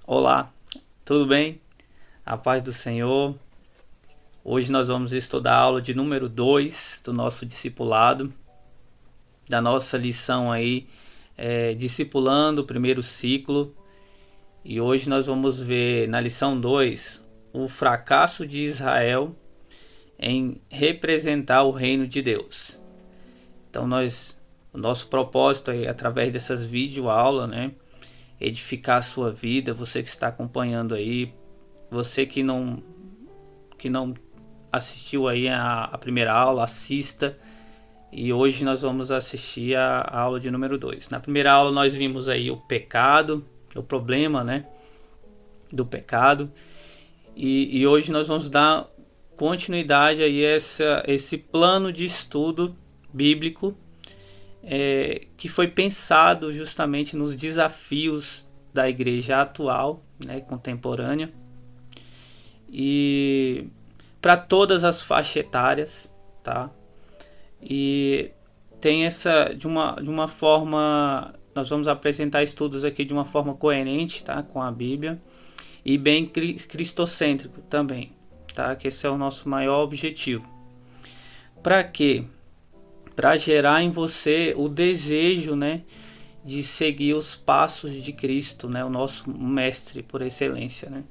Olá, tudo bem? A paz do Senhor. Hoje nós vamos estudar a aula de número 2 do nosso discipulado, da nossa lição aí, discipulando o primeiro ciclo. E hoje nós vamos ver na lição 2 o fracasso de Israel em representar o reino de Deus. Então o nosso propósito é, através dessas videoaulas, né, edificar a sua vida. Você que está acompanhando aí, você que não assistiu aí a primeira aula, assista. E hoje nós vamos assistir a aula de número 2. Na primeira aula nós vimos aí o pecado, o problema, né, do pecado. E hoje nós vamos dar continuidade aí a esse plano de estudo bíblico que foi pensado justamente nos desafios da igreja atual, né, contemporânea, e para todas as faixas etárias, tá? E tem essa de uma forma, nós vamos apresentar estudos aqui de uma forma coerente, tá, com a Bíblia, e bem cristocêntrico também, tá? Que esse é o nosso maior objetivo. Para quê? Para gerar em você o desejo, né, de seguir os passos de Cristo, né, o nosso mestre por excelência, né?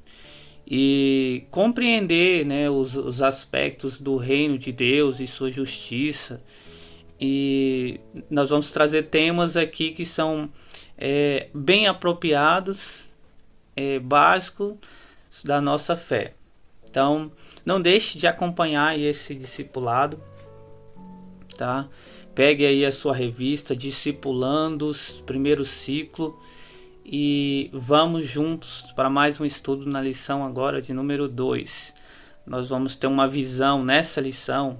E compreender, né, os aspectos do reino de Deus e sua justiça. E nós vamos trazer temas aqui que são bem apropriados, básicos da nossa fé. Então, não deixe de acompanhar esse discipulado, tá? Pegue aí a sua revista Discipulando, primeiro ciclo, e vamos juntos para mais um estudo na lição agora de número 2. Nós vamos ter uma visão nessa lição,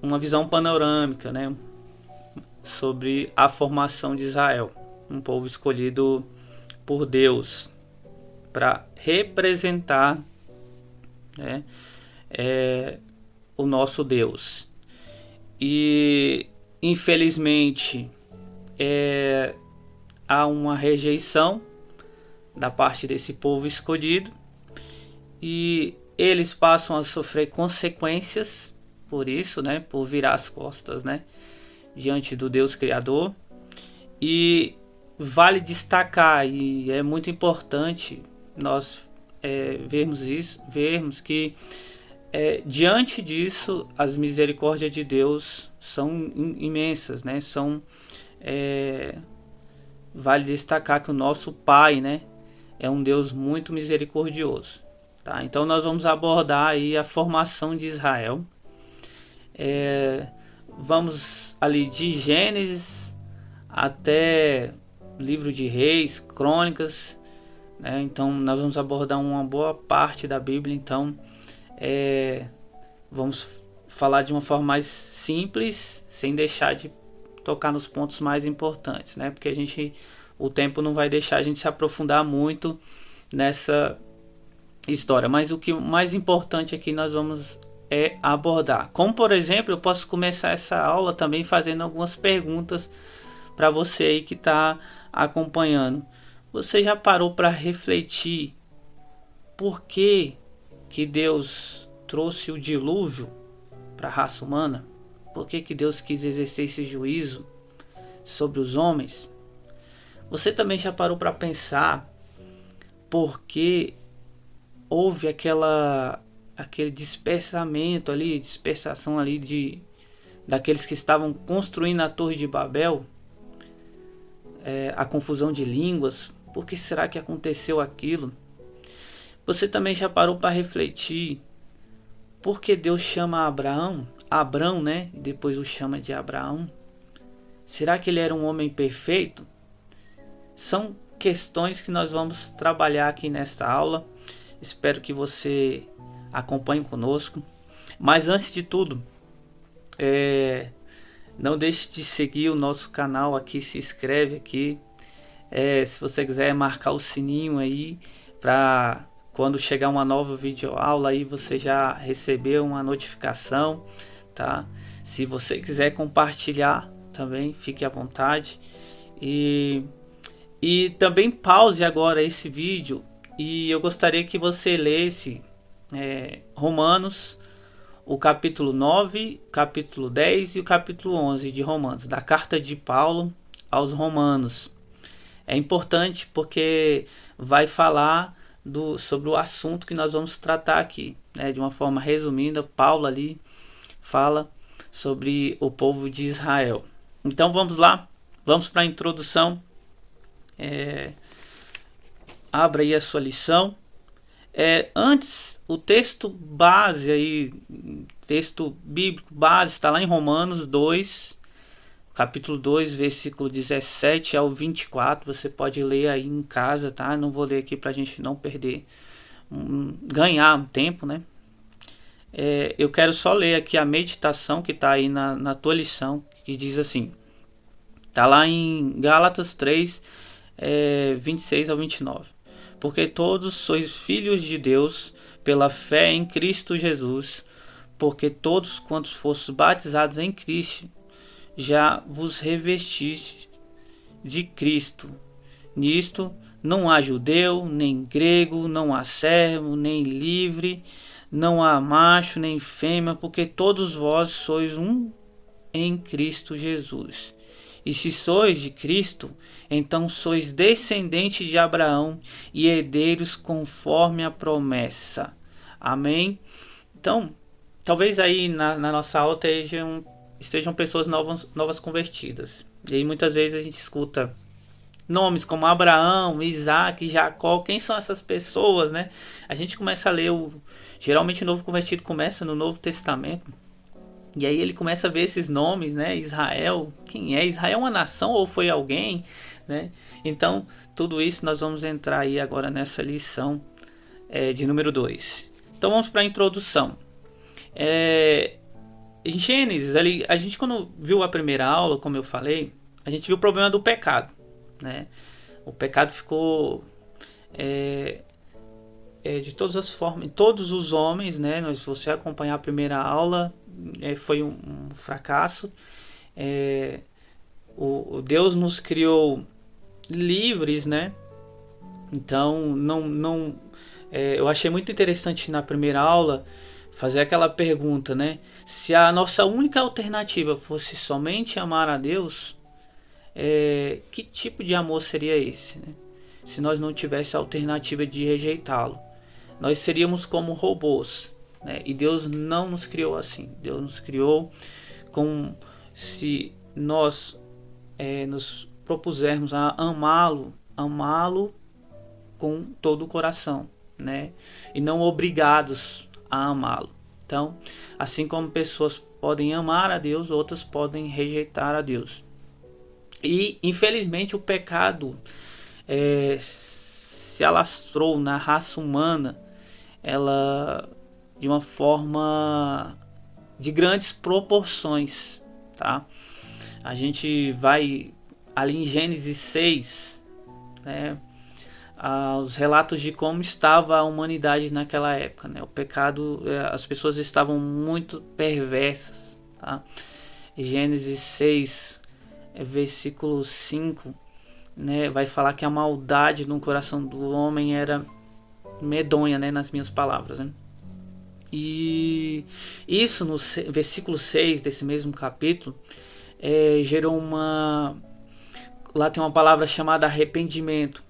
uma visão panorâmica, né, sobre a formação de Israel, um povo escolhido por Deus para representar, né, o nosso Deus. E infelizmente há uma rejeição da parte desse povo escolhido, e eles passam a sofrer consequências por isso, né, por virar as costas, né, diante do Deus Criador. E vale destacar, e é muito importante nós vermos que diante disso as misericórdias de Deus são imensas, né, vale destacar que o nosso Pai, né, é um Deus muito misericordioso, tá? Então nós vamos abordar aí a formação de Israel. Vamos ali de Gênesis até livro de Reis, Crônicas, né? Então nós vamos abordar uma boa parte da Bíblia. Então vamos falar de uma forma mais simples, sem deixar de tocar nos pontos mais importantes, né? Porque o tempo não vai deixar a gente se aprofundar muito nessa história. Mas o que mais importante aqui nós vamos abordar. Como, por exemplo, eu posso começar essa aula também fazendo algumas perguntas para você aí que está acompanhando. Você já parou para refletir por que Deus trouxe o dilúvio para a raça humana? Por que Deus quis exercer esse juízo sobre os homens? Você também já parou para pensar por que houve aquele dispersação ali daqueles que estavam construindo a Torre de Babel? A confusão de línguas. Por que será que aconteceu aquilo? Você também já parou para refletir por que Deus chama Abrão, né? E depois o chama de Abraão? Será que ele era um homem perfeito? São questões que nós vamos trabalhar aqui nesta aula. Espero que você acompanhe conosco. Mas antes de tudo, não deixe de seguir o nosso canal aqui, se inscreve aqui. Se você quiser marcar o sininho aí, para quando chegar uma nova videoaula aí você já receber uma notificação, tá? Se você quiser compartilhar também, fique à vontade. E E também pause agora esse vídeo e eu gostaria que você lesse Romanos, o capítulo 9, capítulo 10 e o capítulo 11 de Romanos, da carta de Paulo aos Romanos. É importante porque vai falar sobre o assunto que nós vamos tratar aqui, né? De uma forma resumida, Paulo ali fala sobre o povo de Israel. Então vamos lá, vamos para a introdução. Abra aí a sua lição. Antes, o texto base aí, texto bíblico base, está lá em Romanos 2, capítulo 2, versículo 17 ao 24. Você pode ler aí em casa, tá? Não vou ler aqui para a gente não perder, ganhar tempo, né? Eu quero só ler aqui a meditação que está aí na tua lição, que diz assim. Está lá em Gálatas 3, 26 ao 29. Porque todos sois filhos de Deus pela fé em Cristo Jesus, porque todos quantos fostes batizados em Cristo, já vos revestiste de Cristo. Nisto não há judeu, nem grego, não há servo, nem livre, não há macho, nem fêmea, porque todos vós sois um em Cristo Jesus. E se sois de Cristo, então sois descendentes de Abraão e herdeiros conforme a promessa. Amém? Então, talvez aí na nossa aula estejam pessoas novas convertidas. E aí muitas vezes a gente escuta nomes como Abraão, Isaac, Jacó. Quem são essas pessoas, né? A gente começa a ler, geralmente o novo convertido começa no Novo Testamento. E aí ele começa a ver esses nomes, né? Israel, quem é? Israel é uma nação ou foi alguém, né? Então, tudo isso nós vamos entrar aí agora nessa lição de número 2. Então vamos para a introdução. Em Gênesis, ali, a gente quando viu a primeira aula, como eu falei, a gente viu o problema do pecado, né? O pecado ficou de todas as formas, em todos os homens, né? Se você acompanhar a primeira aula, foi um fracasso. O Deus nos criou livres, né? Então eu achei muito interessante na primeira aula fazer aquela pergunta, né? Se a nossa única alternativa fosse somente amar a Deus, que tipo de amor seria esse, né? Se nós não tivéssemos a alternativa de rejeitá-lo, nós seríamos como robôs, né? E Deus não nos criou assim. Deus nos criou como se nós nos propusermos a amá-lo com todo o coração, né? E não obrigados a amá-lo. Então, assim como pessoas podem amar a Deus, outras podem rejeitar a Deus. E infelizmente o pecado se alastrou na raça humana, ela de uma forma de grandes proporções, tá? A gente vai ali em Gênesis 6, né, os relatos de como estava a humanidade naquela época, né? O pecado, as pessoas estavam muito perversas, tá? Gênesis 6, versículo 5, né, vai falar que a maldade no coração do homem era medonha, né, nas minhas palavras, né? E isso no versículo 6 desse mesmo capítulo gerou lá tem uma palavra chamada arrependimento.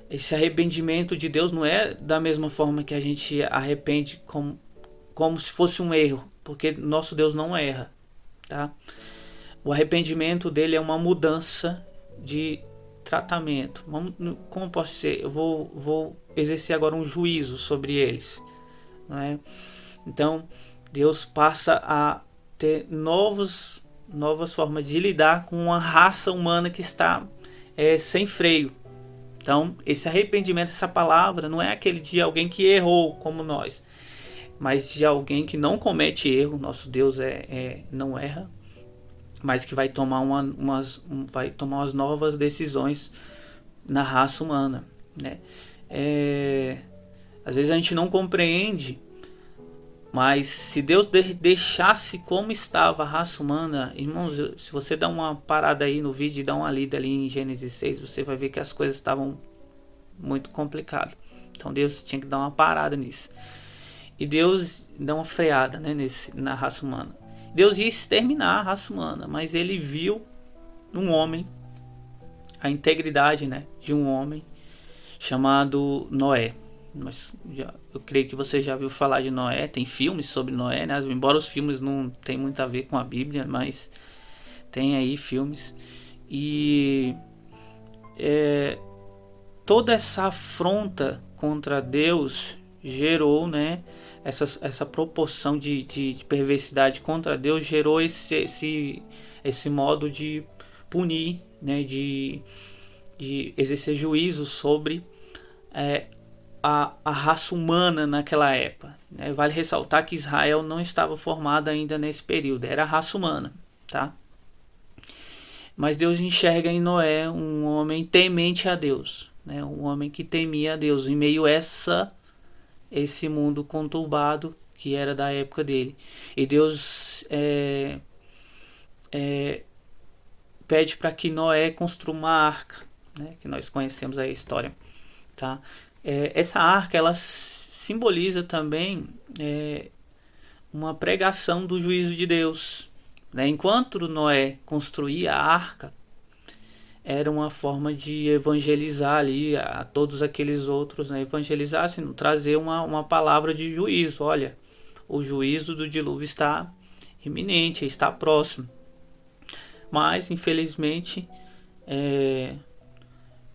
Esse arrependimento de Deus não é da mesma forma que a gente arrepende como se fosse um erro, porque nosso Deus não erra, tá? O arrependimento dele é uma mudança de tratamento. Como posso dizer? Eu vou exercer agora um juízo sobre eles, não é? Então Deus passa a ter novas formas de lidar com uma raça humana que está sem freio. Então esse arrependimento, essa palavra, não é aquele de alguém que errou como nós, mas de alguém que não comete erro. Nosso Deus não erra, mas que vai tomar umas novas decisões na raça humana, né? Às vezes a gente não compreende Mas se Deus deixasse como estava a raça humana, irmãos, se você dá uma parada aí no vídeo e dá uma lida ali em Gênesis 6, você vai ver que as coisas estavam muito complicadas. Então Deus tinha que dar uma parada nisso. E Deus dá uma freada, né, na raça humana. Deus ia exterminar a raça humana, mas ele viu um homem, a integridade, né, de um homem chamado Noé. Eu creio que você já viu falar de Noé, tem filmes sobre Noé, né? Embora os filmes não tenham muito a ver com a Bíblia, mas tem aí filmes. E toda essa afronta contra Deus gerou, né, essa proporção de perversidade contra Deus, gerou esse modo de punir, né, de exercer juízo sobre a raça humana naquela época. Vale ressaltar que Israel não estava formada ainda nesse período, era a raça humana, tá? Mas Deus enxerga em Noé um homem temente a Deus, né? Um homem que temia a Deus em meio a esse mundo conturbado que era da época dele. E Deus pede para que Noé construa uma arca, né? Que nós conhecemos aí a história, tá? Essa arca, ela simboliza também uma pregação do juízo de Deus, né? Enquanto Noé construía a arca, era uma forma de evangelizar ali a todos aqueles outros, né? Evangelizar, assim, trazer uma palavra de juízo. Olha, o juízo do dilúvio está iminente, está próximo. Mas, infelizmente,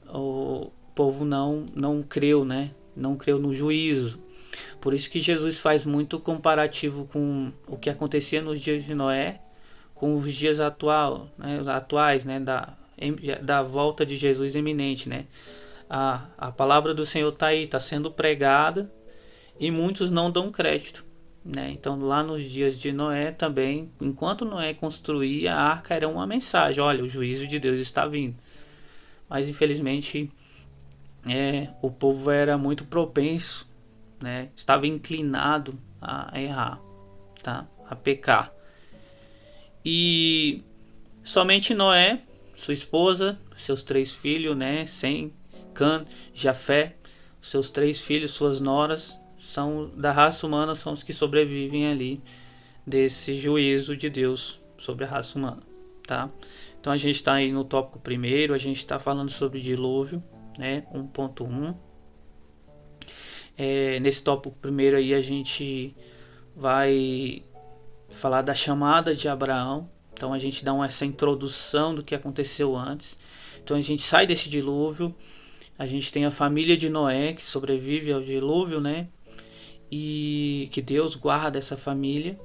o povo não creu, né? Não creu no juízo. Por isso que Jesus faz muito comparativo com o que acontecia nos dias de Noé com os dias atuais, né? Da volta de Jesus iminente, né? A palavra do Senhor está aí, está sendo pregada e muitos não dão crédito, né? Então lá nos dias de Noé também, enquanto Noé construía a arca, era uma mensagem: olha, o juízo de Deus está vindo. Mas infelizmente o povo era muito propenso, né? Estava inclinado a errar, tá? A pecar. E somente Noé, sua esposa, seus 3 filhos, né? Sem, Cã, Jafé, seus 3 filhos, suas noras, são da raça humana, são os que sobrevivem ali desse juízo de Deus sobre a raça humana, tá? Então a gente está aí no tópico primeiro, a gente está falando sobre dilúvio, né? 1.1. Nesse tópico primeiro aí a gente vai falar da chamada de Abraão. Então a gente dá essa introdução do que aconteceu antes. Então a gente sai desse dilúvio, a gente tem a família de Noé que sobrevive ao dilúvio, né? E que Deus guarda essa família.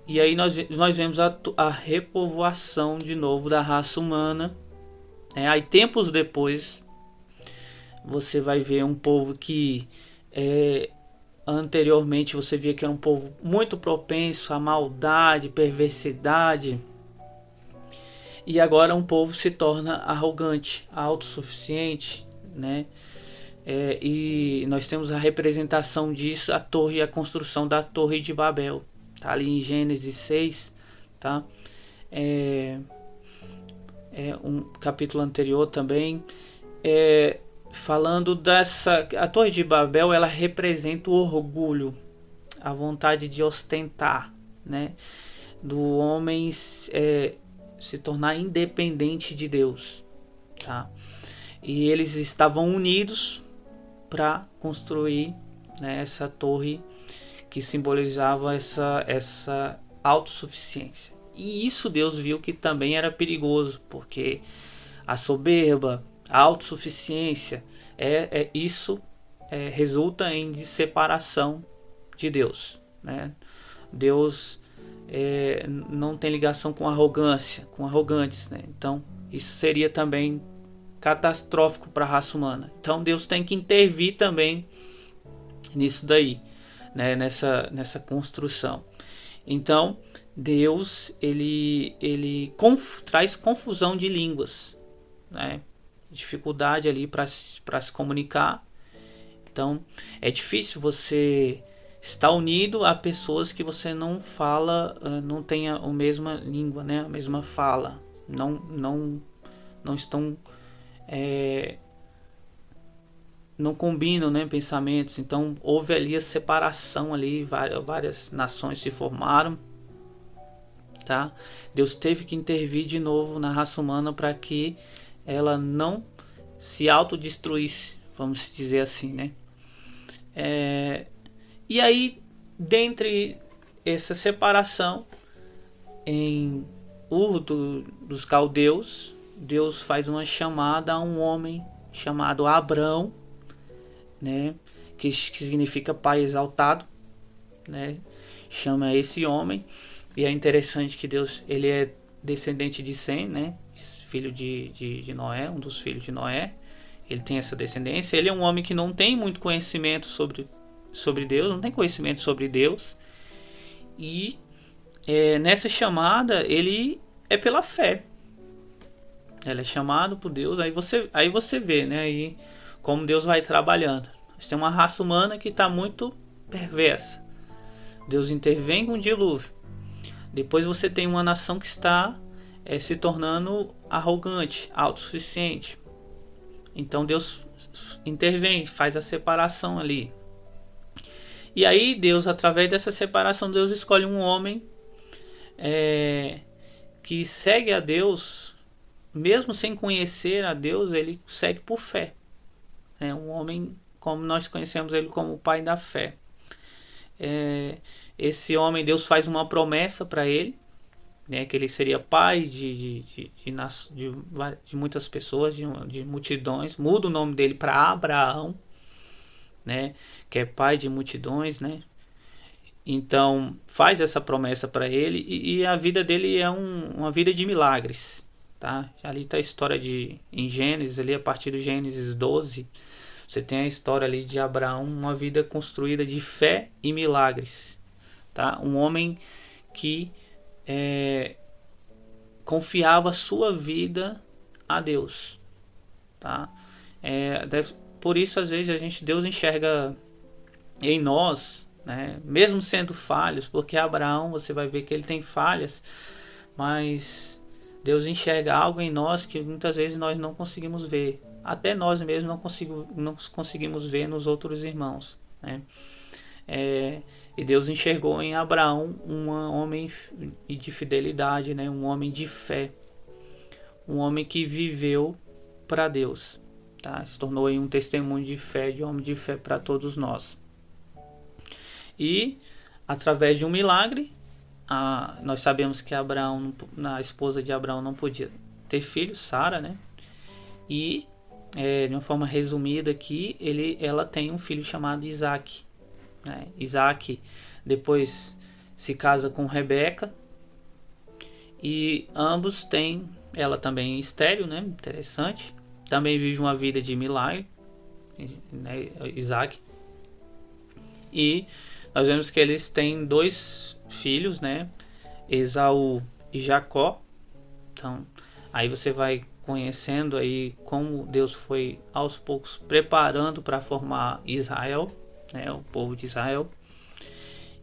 E aí nós vemos a repovoação de novo da raça humana, né? Aí tempos depois você vai ver um povo que anteriormente você via que era um povo muito propenso à maldade, perversidade, e agora um povo se torna arrogante, autossuficiente, né? E nós temos a representação disso, a construção da Torre de Babel, tá ali em Gênesis 6, tá? Um capítulo anterior também, falando a Torre de Babel, ela representa o orgulho, a vontade de ostentar, né? Do homem se tornar independente de Deus, tá? E eles estavam unidos para construir, né, essa torre que simbolizava essa autossuficiência. E isso Deus viu que também era perigoso, porque a soberba, a autossuficiência, isso resulta em separação de Deus, né? Deus não tem ligação com arrogância, com arrogantes, né? Então isso seria também catastrófico para a raça humana. Então Deus tem que intervir também nisso daí, né? Nessa construção. Então Deus ele traz confusão de línguas, né? Dificuldade ali para se comunicar. Então é difícil você está unido a pessoas que você não fala, não tem a mesma língua, né? A mesma fala. Não estão, não combinam, né, pensamentos. Então houve ali a separação ali, várias nações se formaram, tá? Deus teve que intervir de novo na raça humana para que ela não se autodestruísse, vamos dizer assim, né? E aí, dentre essa separação em Ur dos caldeus, Deus faz uma chamada a um homem chamado Abrão, né? Que significa pai exaltado, né? Chama esse homem, e é interessante que Deus, ele é descendente de Sem, né? Filho de Noé, um dos filhos de Noé. Ele tem essa descendência. Ele é um homem que não tem muito conhecimento sobre Deus, não tem conhecimento sobre Deus. E nessa chamada ele é pela fé. Ele é chamado por Deus. Aí você vê, né? Aí como Deus vai trabalhando. Você tem uma raça humana que está muito perversa. Deus intervém com o dilúvio. Depois você tem uma nação que está se tornando arrogante, autossuficiente. Então Deus intervém, faz a separação ali. E aí Deus, através dessa separação, Deus escolhe um homem que segue a Deus, mesmo sem conhecer a Deus, ele segue por fé. É um homem, como nós conhecemos ele como o pai da fé. Esse homem, Deus faz uma promessa para ele, né, que ele seria pai de muitas pessoas, de multidões. Muda o nome dele para Abraão, né, que é pai de multidões, né? Então faz essa promessa para ele, e a vida dele é uma vida de milagres, tá? Ali está a história em Gênesis, ali a partir do Gênesis 12, você tem a história ali de Abraão, uma vida construída de fé e milagres, tá? Um homem que confiava sua vida a Deus, tá? Por isso às vezes Deus enxerga em nós, né, mesmo sendo falhos, porque Abraão, você vai ver que ele tem falhas, mas Deus enxerga algo em nós que muitas vezes nós não conseguimos ver, até nós mesmos não conseguimos ver nos outros irmãos, né? E Deus enxergou em Abraão um homem de fidelidade, né? Um homem de fé, um homem que viveu para Deus, tá? Se tornou aí um testemunho de fé, de homem de fé para todos nós. E através de um milagre, nós sabemos que Abraão, a esposa de Abraão, não podia ter filhos, Sara, né? E de uma forma resumida aqui, ela tem um filho chamado Isaac, né? Isaac depois se casa com Rebeca, e ambos têm, ela também é estéril, né? Interessante. Também vive uma vida de milagre, né? Isaac. E nós vemos que eles têm 2 filhos, né? Esaú e Jacó. Então, aí você vai conhecendo aí como Deus foi aos poucos preparando para formar Israel, né? O povo de Israel.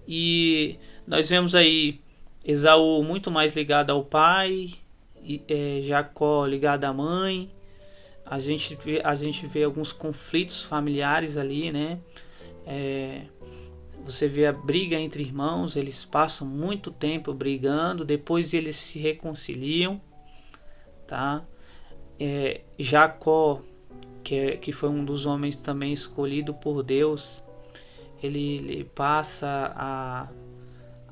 E nós vemos aí Esaú muito mais ligado ao pai, Jacó ligado à mãe. A gente vê alguns conflitos familiares ali, né? Você vê a briga entre irmãos, eles passam muito tempo brigando, depois eles se reconciliam, tá? Jacó, que foi um dos homens também escolhido por Deus, ele passa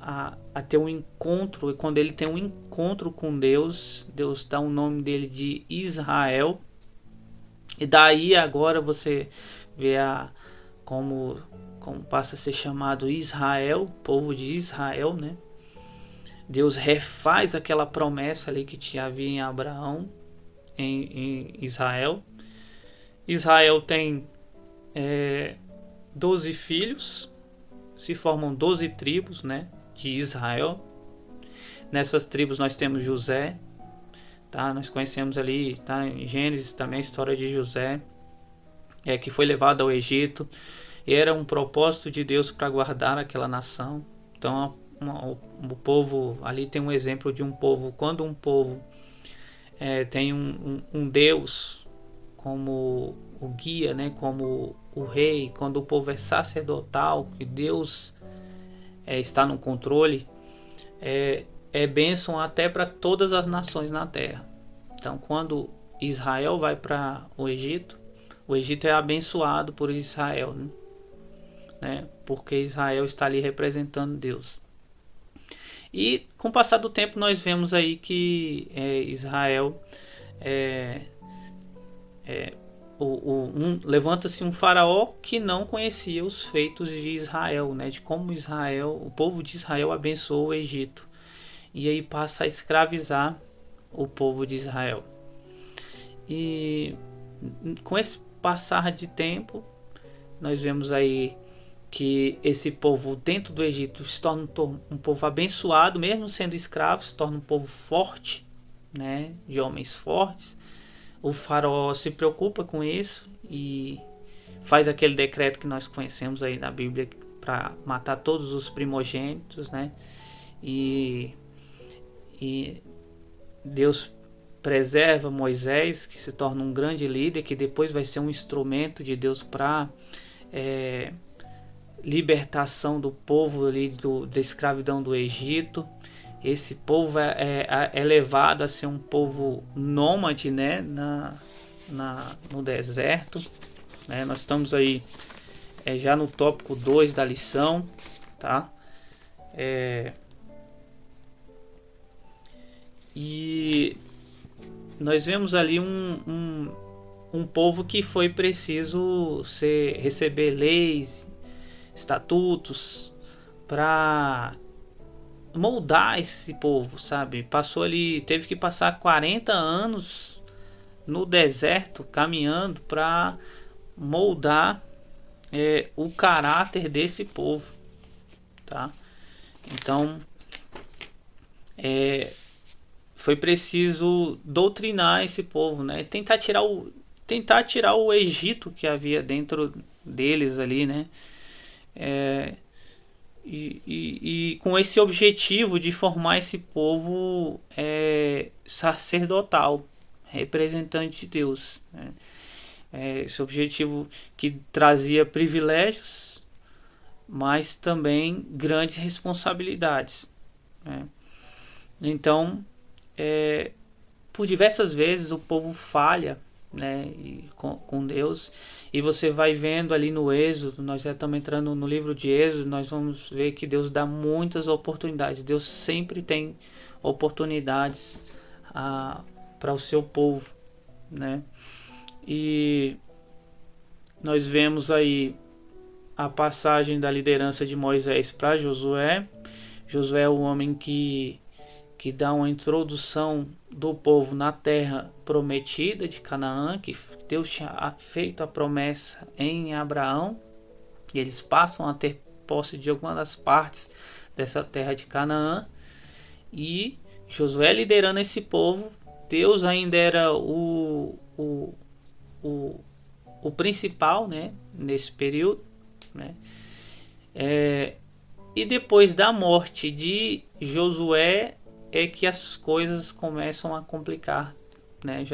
a ter um encontro, e quando ele tem um encontro com Deus, Deus dá o nome dele de Israel, e daí agora você vê como passa a ser chamado Israel, povo de Israel, né? Deus refaz aquela promessa ali que havia em Abraão, em Israel. Israel tem 12 filhos, se formam 12 tribos, né, de Israel. Nessas tribos nós temos José, tá? Nós conhecemos ali, tá, em Gênesis também a história de José, que foi levado ao Egito. era um propósito de Deus para guardar aquela nação. Então o povo ali tem um exemplo de um povo. Quando um povo tem um Deus como o guia, né, como o rei, quando o povo é sacerdotal, que Deus está no controle, é bênção até para todas as nações na terra. Então, quando Israel vai para o Egito é abençoado por Israel, né? Porque Israel está ali representando Deus. E com o passar do tempo nós vemos aí que Israel levanta-se um faraó que não conhecia os feitos de Israel, né? De como o povo de Israel abençoou o Egito. E aí passa a escravizar o povo de Israel. E com esse passar de tempo, nós vemos aí que esse povo dentro do Egito se torna um povo abençoado, mesmo sendo escravo, se torna um povo forte, né, de homens fortes. O faraó se preocupa com isso e faz aquele decreto que nós conhecemos aí na Bíblia para matar todos os primogênitos, né? E Deus preserva Moisés, que se torna um grande líder, que depois vai ser um instrumento de Deus para libertação do povo ali da escravidão do Egito. Esse povo é levado a ser um povo nômade, né, no deserto, né? Nós estamos aí já no tópico 2 da lição, tá? E nós vemos ali um povo que foi preciso receber leis, estatutos para moldar esse povo, sabe? Teve que passar 40 anos no deserto caminhando para moldar o caráter desse povo, tá? Então foi preciso doutrinar esse povo, né? Tentar tirar o Egito que havia dentro deles ali, né? E com esse objetivo de formar esse povo sacerdotal, representante de Deus, né? Esse objetivo que trazia privilégios, mas também grandes responsabilidades, né? Então, por diversas vezes o povo falha, né, com Deus, e você vai vendo ali no Êxodo, nós já estamos entrando no livro de Êxodo, nós vamos ver que Deus dá muitas oportunidades. Deus sempre tem oportunidades para o seu povo, né? E nós vemos aí a passagem da liderança de Moisés para Josué. Josué é o homem que dá uma introdução do povo na terra prometida de Canaã, que Deus tinha feito a promessa em Abraão, e eles passam a ter posse de algumas das partes dessa terra de Canaã, e Josué liderando esse povo. Deus ainda era o principal, né, nesse período, né? E depois da morte de Josué é que as coisas começam a complicar, né?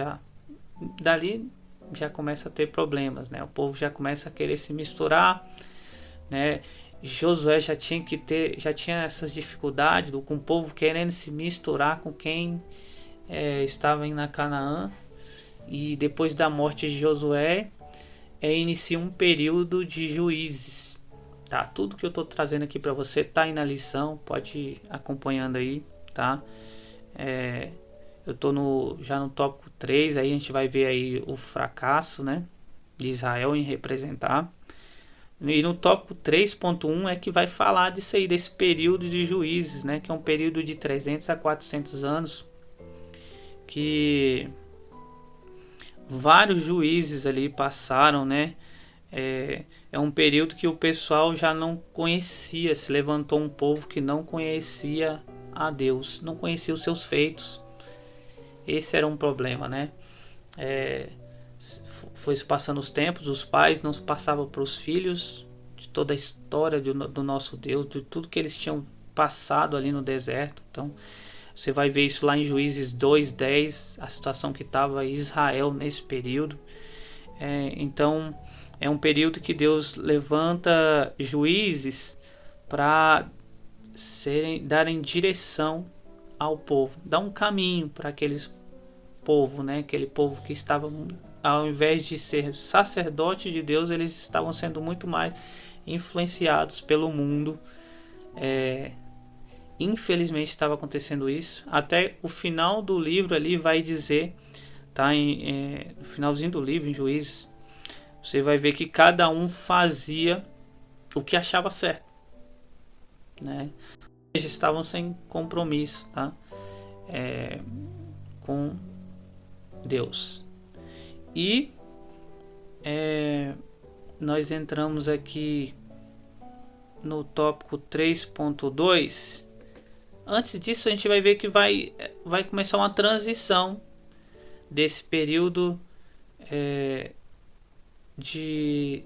Dali já começa a ter problemas, né? O povo já começa a querer se misturar, né? Josué já tinha essas dificuldades com o povo querendo se misturar com quem estava na Canaã. E depois da morte de Josué inicia um período de juízes, tá? Tudo que eu tô trazendo aqui para você tá aí na lição, pode ir acompanhando aí, tá? Eu tô já no tópico 3, aí a gente vai ver aí o fracasso, né, de Israel em representar. E no tópico 3.1 é que vai falar disso aí, desse período de juízes, né, que é um período de 300 a 400 anos, que vários juízes ali passaram, né? É um período que o pessoal já não conhecia, se levantou um povo que não conhecia a Deus, não conhecia os seus feitos. Esse era um problema, né? Foi se passando os tempos, os pais não passavam para os filhos de toda a história do nosso Deus, de tudo que eles tinham passado ali no deserto. Então você vai ver isso lá em Juízes 2:10, a situação que estava Israel nesse período. Então é um período que Deus levanta juízes para darem direção ao povo, dar um caminho para aqueles povo, né? Aquele povo que estava, ao invés de ser sacerdote de Deus, eles estavam sendo muito mais influenciados pelo mundo. Infelizmente estava acontecendo isso. Até o final do livro ali vai dizer, tá? No finalzinho do livro, em Juízes, você vai ver que cada um fazia o que achava certo, né? Eles estavam sem compromisso, tá? Com Deus. E nós entramos aqui no tópico 3.2. Antes disso, a gente vai ver que vai começar uma transição desse período de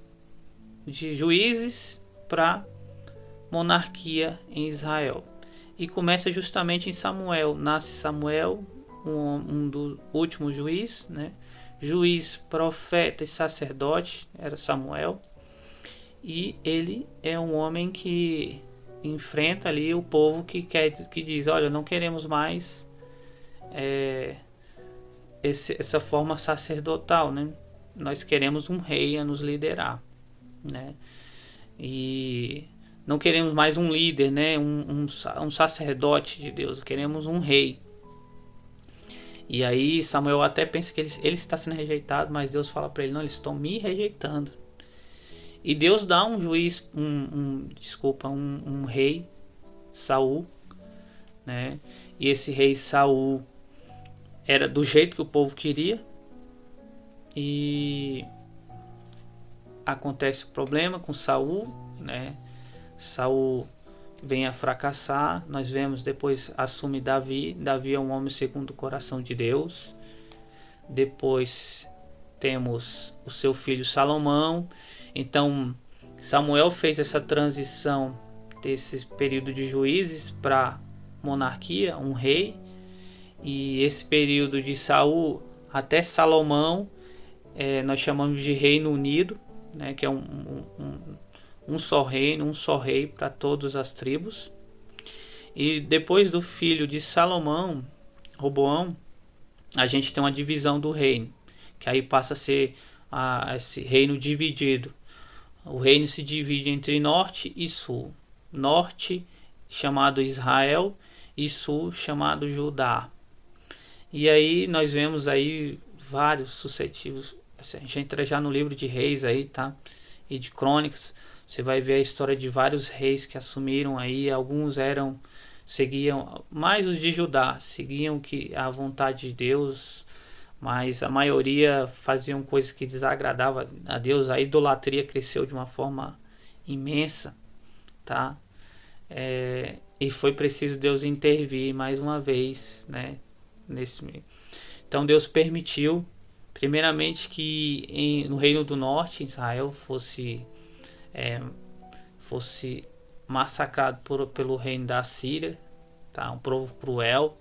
juízes para monarquia em Israel. E começa justamente em Samuel. Nasce Samuel, um dos últimos juízes, né? Juiz, profeta e sacerdote era Samuel. E ele é um homem que enfrenta ali o povo que diz, olha, não queremos mais essa forma sacerdotal, né? Nós queremos um rei a nos liderar, né? E não queremos mais um líder, né? Um sacerdote de Deus, queremos um rei. E aí Samuel até pensa que ele está sendo rejeitado, mas Deus fala para ele, não, eles estão me rejeitando. E Deus dá um juiz, um rei, Saul, né? E esse rei Saul era do jeito que o povo queria. E acontece o problema com Saul, né? Saul vem a fracassar. Nós vemos depois assume Davi. Davi é um homem segundo o coração de Deus. Depois temos o seu filho Salomão. Então Samuel fez essa transição desse período de juízes para monarquia, um rei. E esse período de Saul até Salomão nós chamamos de Reino Unido, né, que é um só reino, um só rei para todas as tribos. E depois do filho de Salomão, Roboão, a gente tem uma divisão do reino, que aí passa a ser esse reino dividido. O reino se divide entre norte e sul. Norte chamado Israel e sul chamado Judá. E aí nós vemos aí vários sucessivos. A gente entra já no livro de Reis aí, tá? E de Crônicas. Você vai ver a história de vários reis que assumiram aí. Alguns seguiam, mais os de Judá, seguiam a vontade de Deus, mas a maioria faziam coisas que desagradavam a Deus. A idolatria cresceu de uma forma imensa, tá? E foi preciso Deus intervir mais uma vez, né? Nesse meio. Então Deus permitiu, primeiramente, que no Reino do Norte, Israel fosse massacrado pelo reino da Síria, tá? Um povo cruel,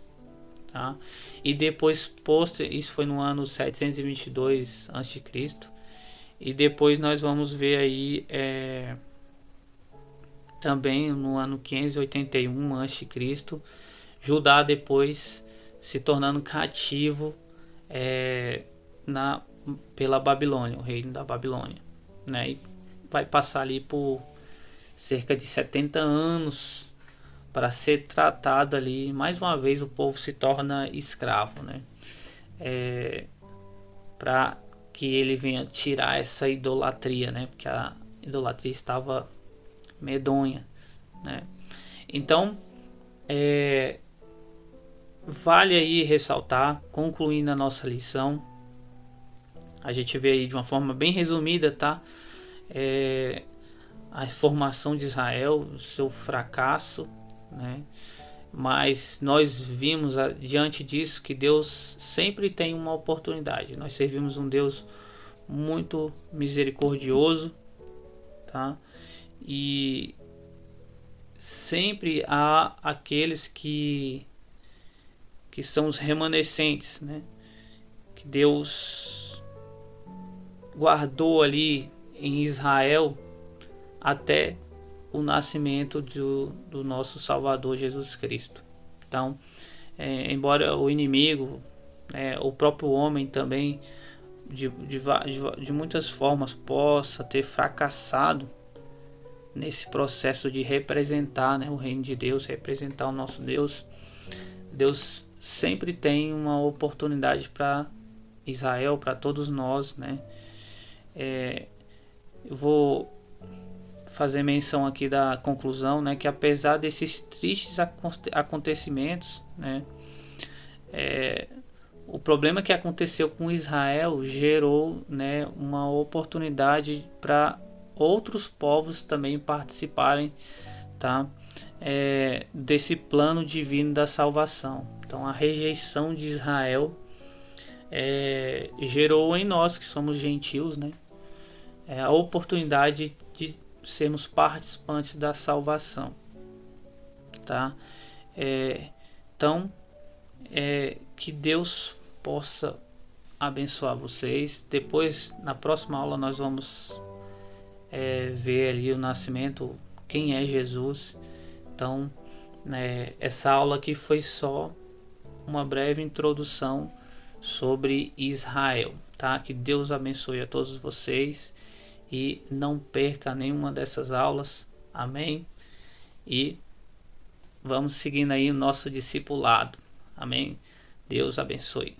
tá? E depois isso foi no ano 722 a.C. E depois nós vamos ver aí também no ano 581 a.C. Judá depois se tornando cativo pela Babilônia, o reino da Babilônia, né? E vai passar ali por cerca de 70 anos para ser tratado ali. Mais uma vez o povo se torna escravo, né? Para que ele venha tirar essa idolatria, né? Porque a idolatria estava medonha, né? Então vale aí ressaltar, concluindo a nossa lição, a gente vê aí de uma forma bem resumida, tá? A formação de Israel, o seu fracasso, né? Mas nós vimos diante disso que Deus sempre tem uma oportunidade. Nós servimos um Deus muito misericordioso, tá? E sempre há aqueles que são os remanescentes, né? Que Deus guardou ali em Israel até o nascimento do nosso Salvador Jesus Cristo. Então, embora o inimigo, o próprio homem também, de muitas formas, possa ter fracassado nesse processo de representar, né, o reino de Deus, representar o nosso Deus, Deus sempre tem uma oportunidade para Israel, para todos nós, né? Eu vou fazer menção aqui da conclusão, né, que apesar desses tristes acontecimentos, né, o problema que aconteceu com Israel gerou, né, uma oportunidade para outros povos também participarem, tá, desse plano divino da salvação. Então a rejeição de Israel gerou em nós, que somos gentios, né, a oportunidade de sermos participantes da salvação, tá? Então, que Deus possa abençoar vocês. Depois, na próxima aula, nós vamos ver ali o nascimento, quem é Jesus. Então, essa aula aqui foi só uma breve introdução sobre Israel, tá? Que Deus abençoe a todos vocês e não perca nenhuma dessas aulas. Amém? E vamos seguindo aí o nosso discipulado. Amém? Deus abençoe.